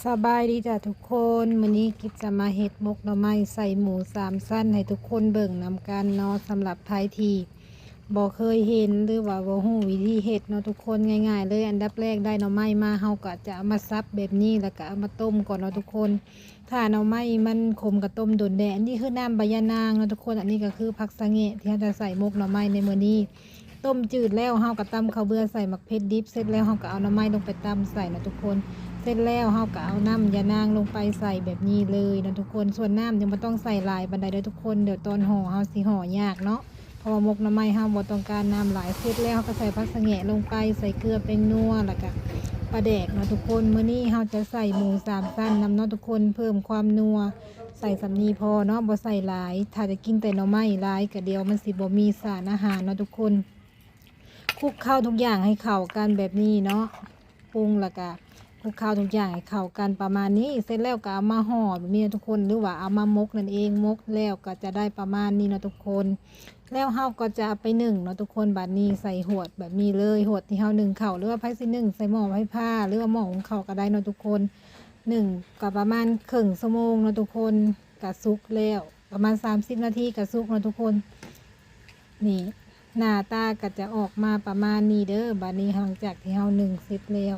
สบายดีจ้ะทุกคนมื้อนี้กิจจะมาเฮ็ดมกหน่อไม้ใส่หมูสามสั้นให้ทุกคนเบิ่งนำกันเนาะสำหรับไผที่บ่เคยเห็นหรือว่าบ่ฮู้วิธีเฮ็ดเนาะทุกคนง่ายๆเลยอันดับแรกได้หน่อไม้มาเฮาก็จะเอามาซับแบบนี้แล้วก็เอามาต้มก่อนเนาะทุกคนถ้าหน่อไม้มันขมก็ต้มโดนแดดอันนี้คือน้ำใบยะนางเนาะทุกคนอันนี้ก็คือผักสะแงะที่เราจะใส่มกหน่อไม้ในมื้อนี้ต้มจืดแล้วเฮาก็ตำข้าวเบื่อใส่หมักเผ็ดดิบเสร็จแล้วเฮาก็เอาหน่อไม้ลงไปตำใส่เนาะทุกคน เสร็จแล้วเฮาก็เอาน้ำยานางลงไปใส่แบบนี้เลยนะทุกคนส่วนน้ำยังไม่ต้องใส่หลายบันไดเด้อทุกคนเดี๋ยวตอนห่อเฮาสิห่อยากเนาะเพราะว่ามกหน่อไม้เฮาบ่ต้องการน้ำหลายเสร็จแล้วเฮาก็ใส่ผักสะแงะลงไปใส่เกลือเป็นนัวแล้วก็ปลาแดกเนาะทุกคนมื้อนี้เฮาจะใส่หมูสามชั้นนำเนาะทุกคนเพิ่มความนัวใส่สำนีพอเนาะบ่ใส่หลายถ้าจะกินแต่หน่อไม้หลายก็เดี๋ยวมันสิบ่มีสารอาหารเนาะทุกคนคลุกเข้าทุกอย่างให้เข้ากันแบบนี้เนาะปรุงแล้วก็ คลุกเคล้าทุกอย่างให้เข้ากันประมาณนี้เสร็จแล้วก็เอามาห่อแบบนี้นะทุกคนหรือว่าเอามามกนั่นเองมกแล้วก็จะได้ประมาณนี้นะทุกคนแล้วเฮาก็จะเอาไปนึ่งเนาะทุกคนบัดนี้ใส่หวดแบบนี้เลยหวดที่เฮานึ่งข้าวหรือว่าไผสินึ่งใส่หม้อไผผ้าหรือว่าหม้อหุงข้าวก็ได้เนาะทุกคนนึ่งก็ประมาณครึ่งชั่วโมงเนาะทุกคนก็สุกแล้วประมาณ30นาทีก็สุกเนาะทุกคนนี่หน้าตาก็จะออกมาประมาณนี้เด้อบัดนี้หลังจากที่เฮานึ่งเสร็จแล้ว